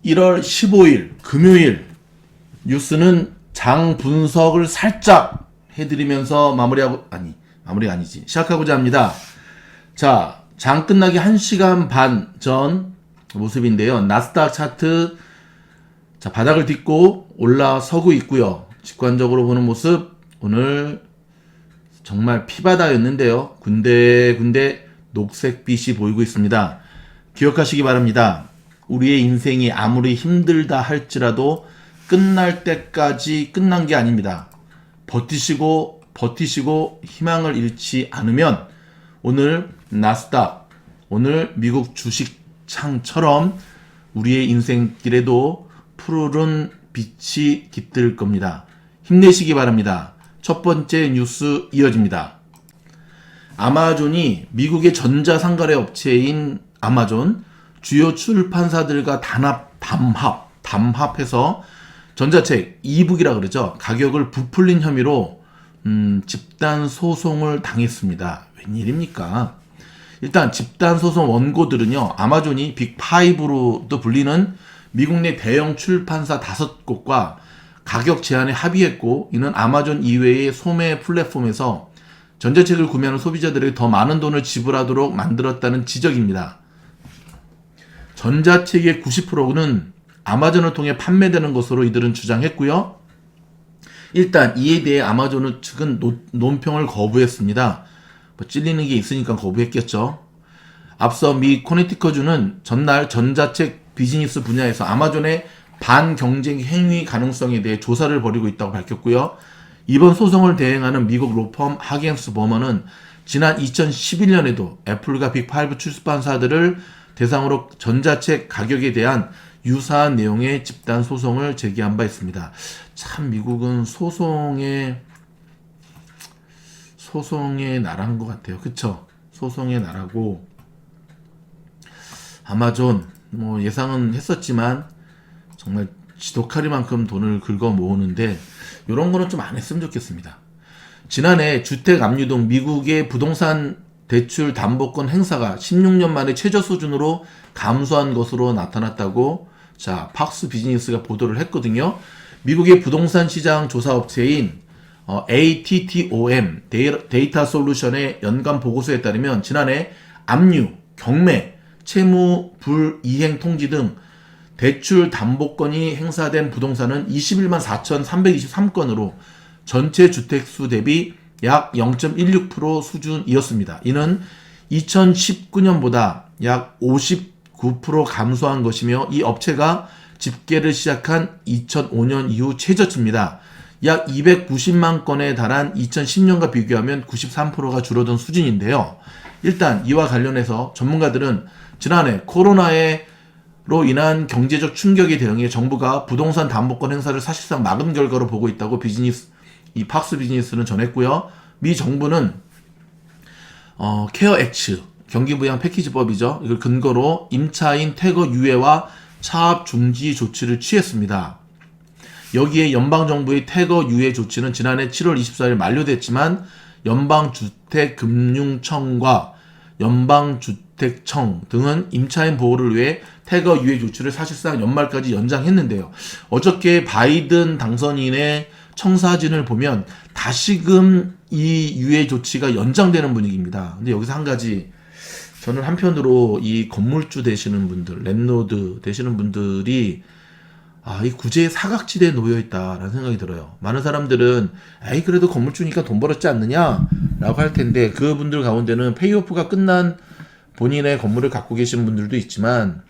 1월 15일 금요일 뉴스는 장 분석을 살짝 해드리면서 마무리가 아니지. 시작하고자 합니다. 자, 장 끝나기 1시간 반 전 모습인데요. 나스닥 차트, 자, 바닥을 딛고 올라서고 있고요. 직관적으로 보는 모습, 오늘 정말 피바다였는데요. 군데군데 녹색빛이 보이고 있습니다. 기억하시기 바랍니다. 우리의 인생이 아무리 힘들다 할지라도 끝날 때까지 끝난 게 아닙니다. 버티시고 희망을 잃지 않으면 오늘 나스닥, 오늘 미국 주식창처럼 우리의 인생길에도 푸르른 빛이 깃들 겁니다. 힘내시기 바랍니다. 첫 번째 뉴스 이어집니다. 아마존이 미국의 전자상거래 업체인 아마존 주요 출판사들과 담합해서 전자책 이북이라 그러죠. 가격을 부풀린 혐의로 집단 소송을 당했습니다. 웬일입니까? 일단 집단 소송 원고들은요. 아마존이 빅5로도 불리는 미국 내 대형 출판사 5곳과 가격 제한에 합의했고, 이는 아마존 이외의 소매 플랫폼에서 전자책을 구매하는 소비자들에게 더 많은 돈을 지불하도록 만들었다는 지적입니다. 전자책의 90%는 아마존을 통해 판매되는 것으로 이들은 주장했고요. 일단 이에 대해 아마존 측은 논평을 거부했습니다. 찔리는 게 있으니까 거부했겠죠. 앞서 미 코네티컷주는 전날 전자책 비즈니스 분야에서 아마존의 반경쟁 행위 가능성에 대해 조사를 벌이고 있다고 밝혔고요. 이번 소송을 대행하는 미국 로펌 하겐스 버머는 지난 2011년에도 애플과 빅5 출판사들을 대상으로 전자책 가격에 대한 유사한 내용의 집단 소송을 제기한 바 있습니다. 참 미국은 소송의 나라인 것 같아요. 그쵸? 소송의 나라고, 아마존 예상은 했었지만 정말 지독하리만큼 돈을 긁어 모으는데 이런 거는 좀 안 했으면 좋겠습니다. 지난해 주택 압류 등 미국의 부동산 대출 담보권 행사가 16년 만에 최저 수준으로 감소한 것으로 나타났다고 팍스 비즈니스가 보도를 했거든요. 미국의 부동산 시장 조사 업체인 ATTOM 데이터 솔루션의 연간 보고서에 따르면 지난해 압류, 경매, 채무 불이행 통지 등 대출 담보권이 행사된 부동산은 21만 4,323건으로 전체 주택수 대비 약 0.16% 수준이었습니다. 이는 2019년보다 약 59% 감소한 것이며 이 업체가 집계를 시작한 2005년 이후 최저치입니다. 약 290만 건에 달한 2010년과 비교하면 93%가 줄어든 수준인데요. 일단 이와 관련해서 전문가들은 지난해 코로나로 인한 경제적 충격에 대응해 정부가 부동산 담보권 행사를 사실상 막은 결과로 보고 있다고 이 팍스 비즈니스는 전했고요. 미 정부는 케어 액츠, 경기부양 패키지법이죠. 이걸 근거로 임차인 퇴거 유예와 차압 중지 조치를 취했습니다. 여기에 연방정부의 퇴거 유예 조치는 지난해 7월 24일 만료됐지만 연방주택금융청과 연방주택청 등은 임차인 보호를 위해 퇴거 유예 조치를 사실상 연말까지 연장했는데요. 어저께 바이든 당선인의 청사진을 보면 다시금 이 유예 조치가 연장되는 분위기입니다. 근데 여기서 한 가지, 저는 한편으로 이 건물주 되시는 분들, 랜로드 되시는 분들이 이 구제의 사각지대에 놓여있다라는 생각이 들어요. 많은 사람들은 그래도 건물주니까 돈 벌었지 않느냐 라고 할 텐데, 그분들 가운데는 페이오프가 끝난 본인의 건물을 갖고 계신 분들도 있지만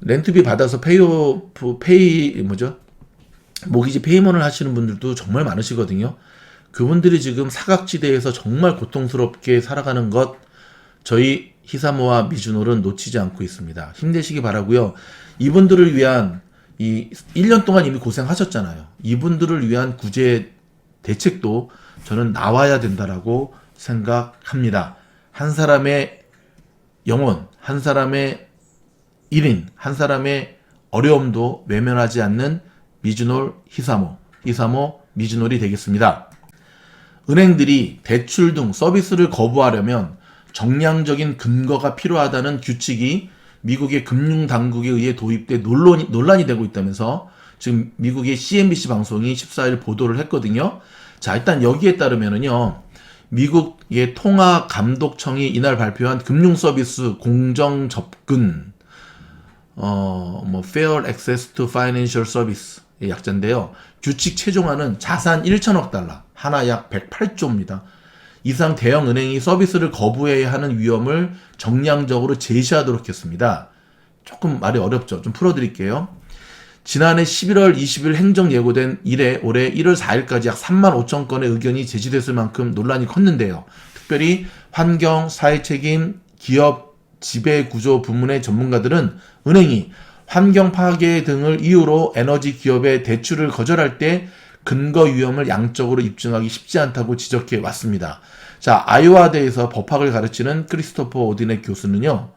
렌트비 받아서 모기지 페이먼을 하시는 분들도 정말 많으시거든요. 그분들이 지금 사각지대에서 정말 고통스럽게 살아가는 것, 저희 히사모와 미주놀은 놓치지 않고 있습니다. 힘내시기 바라고요. 이분들을 위한 1년 동안 이미 고생하셨잖아요. 이분들을 위한 구제 대책도 저는 나와야 된다라고 생각합니다. 한 사람의 영혼, 한 사람의 1인, 한 사람의 어려움도 외면하지 않는 미주놀 히사모 미주놀이 되겠습니다. 은행들이 대출 등 서비스를 거부하려면 정량적인 근거가 필요하다는 규칙이 미국의 금융당국에 의해 도입돼 논란이 되고 있다면서 지금 미국의 CNBC 방송이 14일 보도를 했거든요. 자, 일단 여기에 따르면은요, 미국의 통화감독청이 이날 발표한 금융서비스 공정 접근, Fair Access to Financial Service의 약자인데요. 규칙 최종안은 자산 1천억 달러, 하나 약 108조입니다. 이상 대형 은행이 서비스를 거부해야 하는 위험을 정량적으로 제시하도록 했습니다. 조금 말이 어렵죠. 좀 풀어드릴게요. 지난해 11월 20일 행정 예고된 이래 올해 1월 4일까지 약 3만 5천 건의 의견이 제시됐을 만큼 논란이 컸는데요. 특별히 환경, 사회책임, 기업, 지배구조 부문의 전문가들은 은행이 환경 파괴 등을 이유로 에너지 기업의 대출을 거절할 때 근거 위험을 양적으로 입증하기 쉽지 않다고 지적해 왔습니다. 자, 아이오와대에서 법학을 가르치는 크리스토퍼 오디네 교수는요,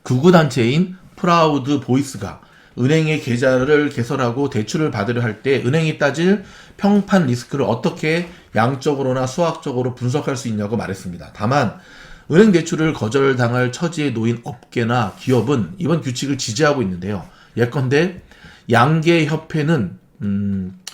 극우단체인 프라우드 보이스가 은행의 계좌를 개설하고 대출을 받으려 할 때 은행이 따질 평판 리스크를 어떻게 양적으로나 수학적으로 분석할 수 있냐고 말했습니다. 다만 은행 대출을 거절당할 처지에 놓인 업계나 기업은 이번 규칙을 지지하고 있는데요. 예컨대 양계협회는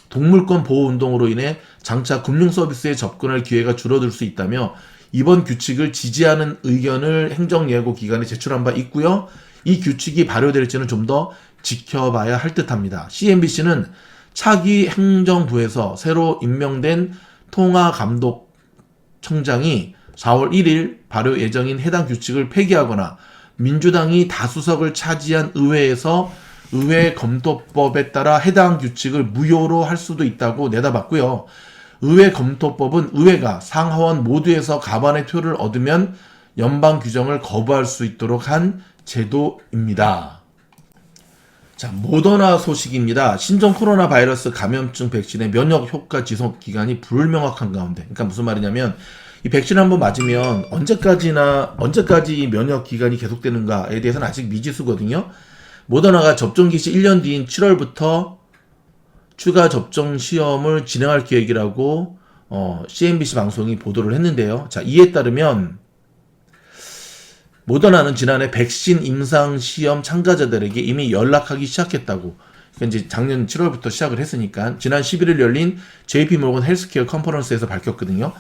동물권 보호운동으로 인해 장차 금융서비스에 접근할 기회가 줄어들 수 있다며 이번 규칙을 지지하는 의견을 행정예고기관에 제출한 바 있고요. 이 규칙이 발효될지는 좀 더 지켜봐야 할 듯합니다. CNBC는 차기 행정부에서 새로 임명된 통화감독청장이 4월 1일 발효 예정인 해당 규칙을 폐기하거나 민주당이 다수석을 차지한 의회에서 의회 검토법에 따라 해당 규칙을 무효로 할 수도 있다고 내다봤고요. 의회 검토법은 의회가 상하원 모두에서 과반의 표를 얻으면 연방 규정을 거부할 수 있도록 한 제도입니다. 자, 모더나 소식입니다. 신종 코로나 바이러스 감염증 백신의 면역 효과 지속 기간이 불명확한 가운데, 그러니까 무슨 말이냐면 이 백신 한번 맞으면 언제까지 이 면역 기간이 계속되는가에 대해서는 아직 미지수거든요. 모더나가 접종 기시 1년 뒤인 7월부터 추가 접종 시험을 진행할 계획이라고 CNBC 방송이 보도를 했는데요. 자, 이에 따르면 모더나는 지난해 백신 임상 시험 참가자들에게 이미 연락하기 시작했다고. 그러니까 이제 작년 7월부터 시작을 했으니까 지난 11일 열린 JP모건 헬스케어 컨퍼런스에서 밝혔거든요.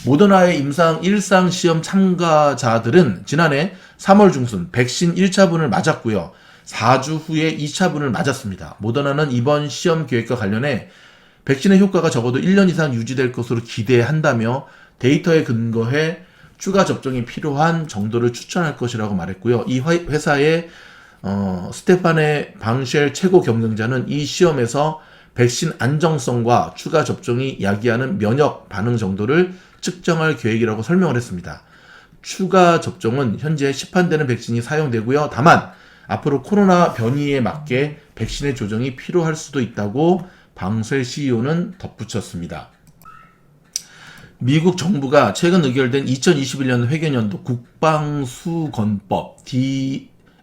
모더나의 임상 1상 시험 참가자들은 지난해 3월 중순 백신 1차분을 맞았고요. 4주 후에 2차분을 맞았습니다. 모더나는 이번 시험 계획과 관련해 백신의 효과가 적어도 1년 이상 유지될 것으로 기대한다며 데이터에 근거해 추가 접종이 필요한 정도를 추천할 것이라고 말했고요. 이 회사의 스테파네 방쉘 최고 경영자는 이 시험에서 백신 안정성과 추가 접종이 야기하는 면역 반응 정도를 측정할 계획이라고 설명을 했습니다. 추가 접종은 현재 시판되는 백신이 사용되고요. 다만 앞으로 코로나 변이에 맞게 백신의 조정이 필요할 수도 있다고 방쉘 CEO는 덧붙였습니다. 미국 정부가 최근 의결된 2021년 회계연도 국방수건법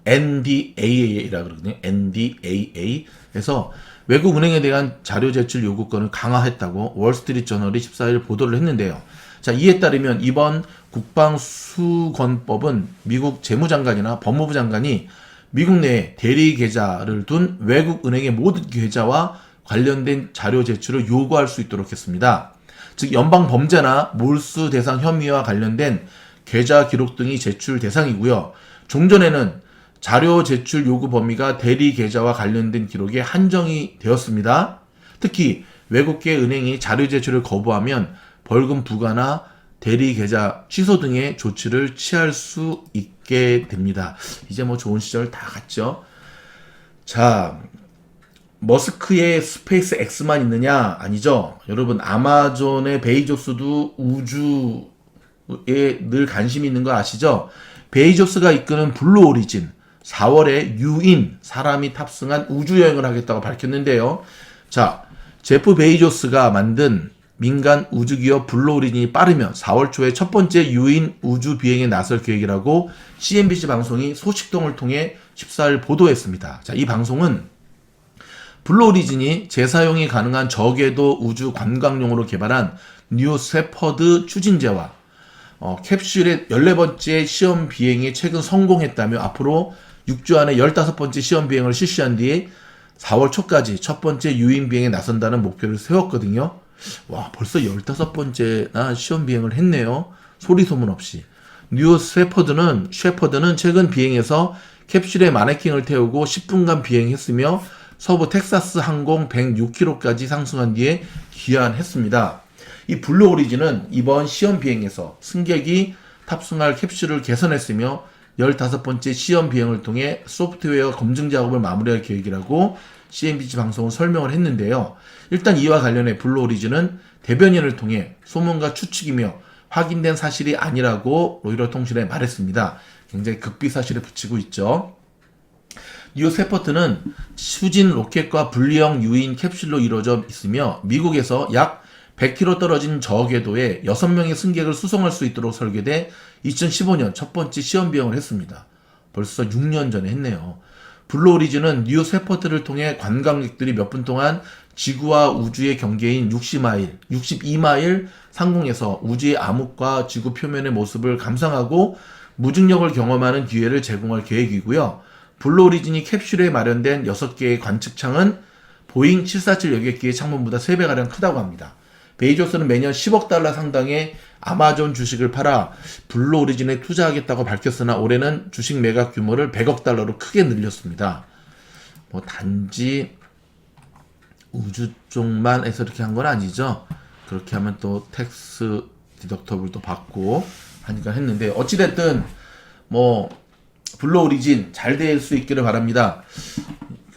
NDAA라 그러거든요. NDAA에서 외국 은행에 대한 자료 제출 요구권을 강화했다고 월스트리트 저널이 14일 보도를 했는데요. 자, 이에 따르면 이번 국방수건법은 미국 재무장관이나 법무부 장관이 미국 내에 대리 계좌를 둔 외국 은행의 모든 계좌와 관련된 자료 제출을 요구할 수 있도록 했습니다. 즉 연방 범죄나 몰수 대상 혐의와 관련된 계좌 기록 등이 제출 대상이고요. 종전에는 자료 제출 요구 범위가 대리 계좌와 관련된 기록에 한정이 되었습니다. 특히 외국계 은행이 자료 제출을 거부하면 벌금 부과나 대리 계좌 취소 등의 조치를 취할 수 있게 됩니다. 이제 뭐 좋은 시절 다 갔죠. 자, 머스크의 스페이스 X만 있느냐? 아니죠. 여러분, 아마존의 베이조스도 우주에 늘 관심이 있는 거 아시죠? 베이조스가 이끄는 블루 오리진 4월에 유인 사람이 탑승한 우주여행을 하겠다고 밝혔는데요. 자, 제프 베이조스가 만든 민간 우주기업 블루 오리진이 빠르면 4월 초에 첫 번째 유인 우주 비행에 나설 계획이라고 CNBC 방송이 소식통을 통해 14일 보도했습니다. 자, 이 방송은 블루 오리진이 재사용이 가능한 저궤도 우주 관광용으로 개발한 뉴 셰퍼드 추진제와 캡슐의 14번째 시험 비행이 최근 성공했다며 앞으로 6주 안에 15번째 시험 비행을 실시한 뒤에 4월 초까지 첫 번째 유인 비행에 나선다는 목표를 세웠거든요. 와, 벌써 15번째나 시험 비행을 했네요. 소리 소문 없이. 뉴 셰퍼드는 최근 비행에서 캡슐에 마네킹을 태우고 10분간 비행했으며 서부 텍사스 항공 106km까지 상승한 뒤에 귀환했습니다. 이 블루 오리진은 이번 시험 비행에서 승객이 탑승할 캡슐을 개선했으며 15번째 시험 비행을 통해 소프트웨어 검증 작업을 마무리할 계획이라고 CNBC 방송은 설명을 했는데요. 일단 이와 관련해 블루 오리진은 대변인을 통해 소문과 추측이며 확인된 사실이 아니라고 로이터 통신에 말했습니다. 굉장히 극비 사실에 붙이고 있죠. 뉴 셰퍼드는 수진 로켓과 분리형 유인 캡슐로 이루어져 있으며 미국에서 약 100km 떨어진 저궤도에 6명의 승객을 수송할 수 있도록 설계돼 2015년 첫 번째 시험 비행을 했습니다. 벌써 6년 전에 했네요. 블루 오리진은 뉴 셰퍼드를 통해 관광객들이 몇 분 동안 지구와 우주의 경계인 62마일 상공에서 우주의 암흑과 지구 표면의 모습을 감상하고 무중력을 경험하는 기회를 제공할 계획이고요. 블루 오리진이 캡슐에 마련된 6개의 관측창은 보잉 747 여객기의 창문보다 3배가량 크다고 합니다. 베이조스는 매년 10억 달러 상당의 아마존 주식을 팔아 블루 오리진에 투자하겠다고 밝혔으나 올해는 주식 매각 규모를 100억 달러로 크게 늘렸습니다. 단지 우주 쪽만 해서 이렇게 한 건 아니죠. 그렇게 하면 또 텍스 디덕터블도 받고 하니까 했는데 어찌됐든 블루 오리진 잘 될 수 있기를 바랍니다.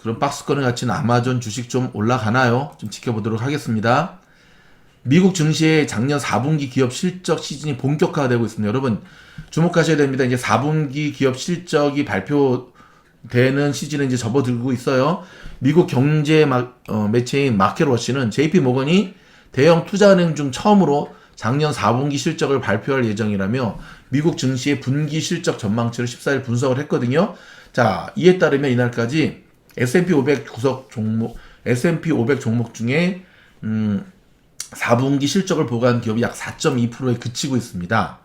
그럼 박스권에 갇힌 아마존 주식 좀 올라가나요? 좀 지켜보도록 하겠습니다. 미국 증시의 작년 4분기 기업 실적 시즌이 본격화되고 있습니다. 여러분 주목하셔야 됩니다. 이제 4분기 기업 실적이 발표되는 시즌에 이제 접어들고 있어요. 미국 경제 매체인 마켓워치는 JP 모건이 대형 투자은행 중 처음으로 작년 4분기 실적을 발표할 예정이라며 미국 증시의 분기 실적 전망치를 14일 분석을 했거든요. 자, 이에 따르면 이날까지 S&P 500 종목 중에 4분기 실적을 보고한 기업이 약 4.2%에 그치고 있습니다.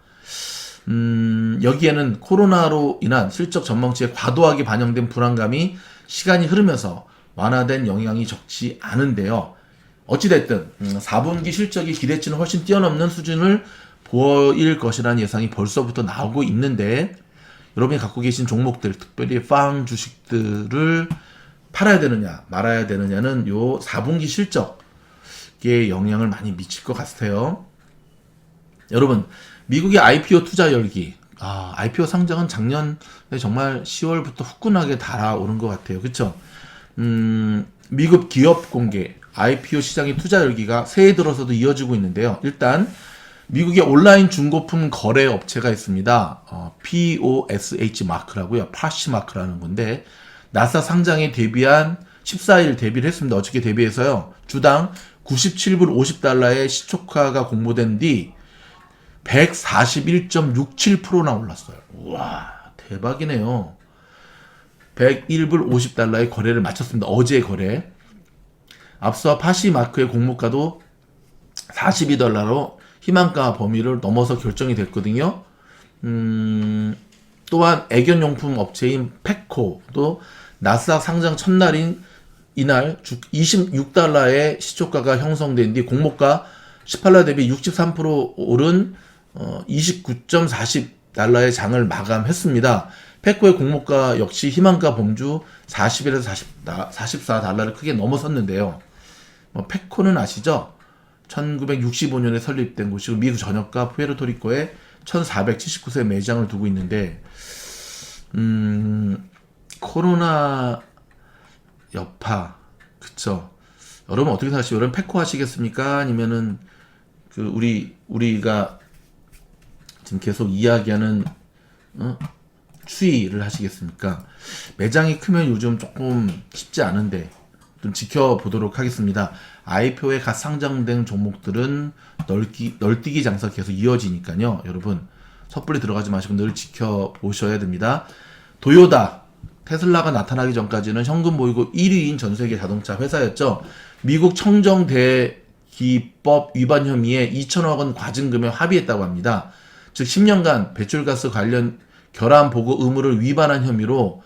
여기에는 코로나로 인한 실적 전망치에 과도하게 반영된 불안감이 시간이 흐르면서 완화된 영향이 적지 않은데요. 어찌됐든 4분기 실적이 기대치는 훨씬 뛰어넘는 수준을 보일 것이라는 예상이 벌써부터 나오고 있는데 여러분이 갖고 계신 종목들, 특별히 빵 주식들을 팔아야 되느냐 말아야 되느냐는 요 4분기 실적에 영향을 많이 미칠 것 같아요. 여러분 미국의 IPO 투자 열기, IPO 상장은 작년에 정말 10월부터 후끈하게 달아오른 것 같아요. 그쵸? 미국 기업 공개, IPO 시장의 투자 열기가 새해 들어서도 이어지고 있는데요. 일단 미국의 온라인 중고품 거래 업체가 있습니다. POSH 마크라고요. 파시 마크라는 건데 나스닥 상장에 대비한 14일 데뷔를 했습니다. 어저께 데뷔해서요. 주당 97불 50달러의 시초가가 공모된 뒤 141.67%나 올랐어요. 와, 대박이네요. 101불 50달러의 거래를 마쳤습니다. 어제 거래. 앞서 파시마크의 공모가도 42달러로 희망가 범위를 넘어서 결정이 됐거든요. 또한 애견용품 업체인 펫코도 나스닥 상장 첫날인 이날 26달러의 시초가가 형성된 뒤 공모가 18달 대비 63% 오른 29.40달러의 장을 마감했습니다. 펫코의 공모가 역시 희망가 범주 40에서 44달러를 크게 넘어섰는데요. 펫코는 아시죠? 1965년에 설립된 곳이고 미국 전역과 푸에르토리코에 1479세 매장을 두고 있는데 코로나 여파 그쵸? 여러분 어떻게 사시죠? 여러분 펫코 하시겠습니까? 아니면은 우리가 지금 계속 이야기하는 추이를 하시겠습니까? 매장이 크면 요즘 조금 쉽지 않은데 좀 지켜보도록 하겠습니다. IPO에 갓 상장된 종목들은 널뛰기 장사 계속 이어지니까요. 여러분 섣불리 들어가지 마시고 늘 지켜보셔야 됩니다. 도요타, 테슬라가 나타나기 전까지는 현금 보유고 1위인 전세계 자동차 회사였죠. 미국 청정대기법 위반 혐의에 2천억 원 과징금에 합의했다고 합니다. 즉 10년간 배출가스 관련 결함 보고 의무를 위반한 혐의로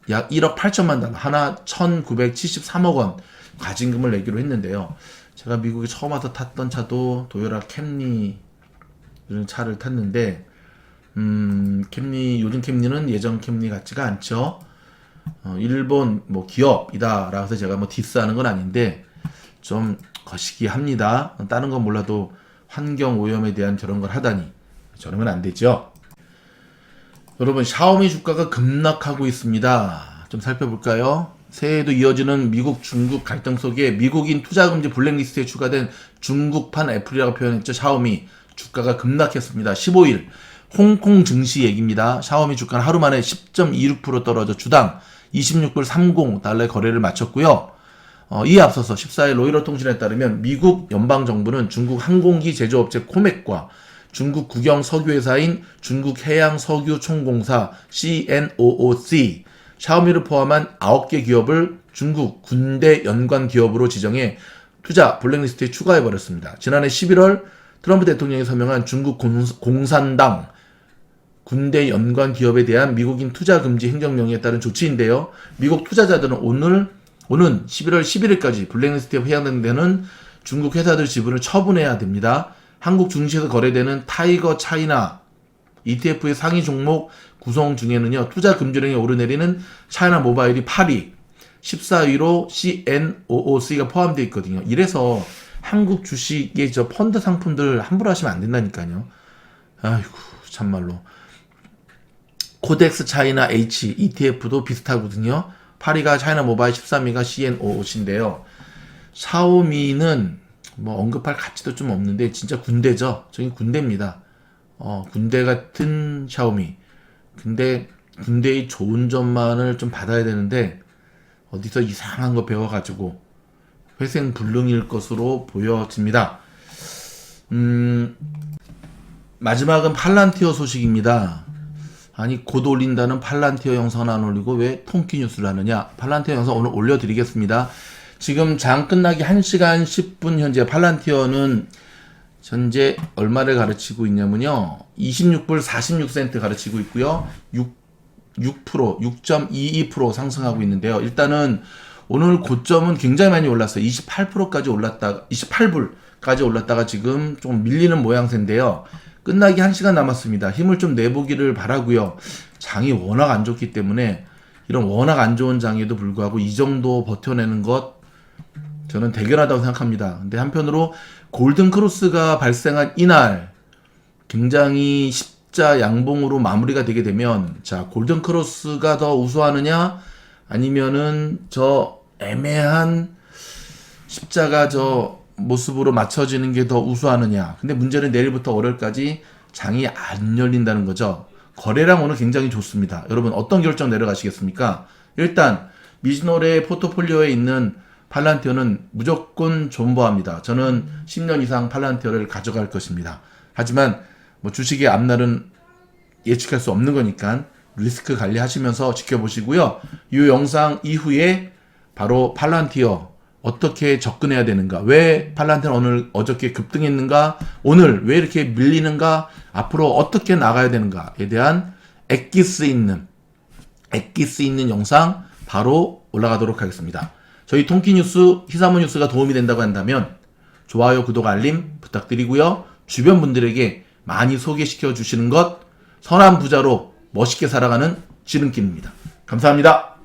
약 1억 8천만 달러, 하나 1,973억 원 과징금을 내기로 했는데요. 제가 미국에 처음 와서 탔던 차도 도요타 캠리 이런 차를 탔는데 캠리, 요즘 캠리는 예전 캠리 같지가 않죠. 일본 뭐 기업이다라고 해서 제가 뭐 디스하는 건 아닌데 좀 거시기합니다. 다른 건 몰라도 환경 오염에 대한 저런 걸 하다니 저러면 안 되죠. 여러분, 샤오미 주가가 급락하고 있습니다. 좀 살펴볼까요? 새해에도 이어지는 미국 중국 갈등 속에 미국인 투자금지 블랙리스트에 추가된 중국판 애플이라고 표현했죠. 샤오미 주가가 급락했습니다. 15일 홍콩 증시 얘기입니다. 샤오미 주가는 하루 만에 10.26% 떨어져 주당 26불 30달러의 거래를 마쳤고요. 이에 앞서서 14일 로이터 통신에 따르면 미국 연방정부는 중국 항공기 제조업체 코맥과 중국 국영 석유회사인 중국 해양석유총공사 CNOOC, 샤오미를 포함한 9개 기업을 중국 군대 연관 기업으로 지정해 투자 블랙리스트에 추가해버렸습니다. 지난해 11월 트럼프 대통령이 서명한 중국 공산당 군대 연관 기업에 대한 미국인 투자 금지 행정명령에 따른 조치인데요. 미국 투자자들은 오는 11월 11일까지 블랙리스트에 해당되는 중국 회사들 지분을 처분해야 됩니다. 한국 증시에서 거래되는 타이거 차이나 ETF의 상위 종목 구성 중에는요, 투자 금지령에 오르내리는 차이나 모바일이 8위, 14위로 CNOOC가 포함되어 있거든요. 이래서 한국 주식의 저 펀드 상품들 함부로 하시면 안 된다니까요. 아이고, 참말로. 코덱스 차이나 H ETF도 비슷하거든요. 8위가 차이나 모바일, 13위가 CNOOC인데요. 샤오미는 뭐 언급할 가치도 좀 없는데 진짜 군대죠. 저기 군대입니다. 군대 같은 샤오미. 근데 군대의 좋은 점만을 좀 받아야 되는데 어디서 이상한 거 배워가지고 회생불능일 것으로 보여집니다. 마지막은 팔란티어 소식입니다. 아니, 곧 올린다는 팔란티어 영상은 안 올리고 왜 통키 뉴스를 하느냐. 팔란티어 영상 오늘 올려드리겠습니다. 지금 장 끝나기 1시간 10분 현재 팔란티어는 현재 얼마를 가르치고 있냐면요. 26불 46센트 가르치고 있고요. 6.22% 상승하고 있는데요. 일단은 오늘 고점은 굉장히 많이 올랐어요. 28%까지 올랐다가 28불까지 올랐다가 지금 좀 밀리는 모양새인데요. 끝나기 1시간 남았습니다. 힘을 좀 내보기를 바라고요. 장이 워낙 안 좋기 때문에 이런 워낙 안 좋은 장에도 불구하고 이 정도 버텨내는 것 저는 대견하다고 생각합니다. 근데 한편으로 골든크로스가 발생한 이날 굉장히 십자 양봉으로 마무리가 되게 되면 자, 골든크로스가 더 우수하느냐 아니면은 저 애매한 십자가 저 모습으로 맞춰지는 게 더 우수하느냐. 근데 문제는 내일부터 월요일까지 장이 안 열린다는 거죠. 거래량 오늘 굉장히 좋습니다. 여러분 어떤 결정 내려가시겠습니까? 일단 미즈노래 포트폴리오에 있는 팔란티어는 무조건 존버합니다. 저는 10년 이상 팔란티어를 가져갈 것입니다. 하지만 뭐 주식의 앞날은 예측할 수 없는 거니까 리스크 관리하시면서 지켜보시고요. 이 영상 이후에 바로 팔란티어 어떻게 접근해야 되는가, 왜 팔란티어는 오늘 어저께 급등했는가, 오늘 왜 이렇게 밀리는가, 앞으로 어떻게 나가야 되는가에 대한 엑기스 있는 영상 바로 올라가도록 하겠습니다. 저희 통키뉴스, 히사모 뉴스가 도움이 된다고 한다면 좋아요, 구독, 알림 부탁드리고요. 주변 분들에게 많이 소개시켜 주시는 것 선한 부자로 멋있게 살아가는 지름길입니다. 감사합니다.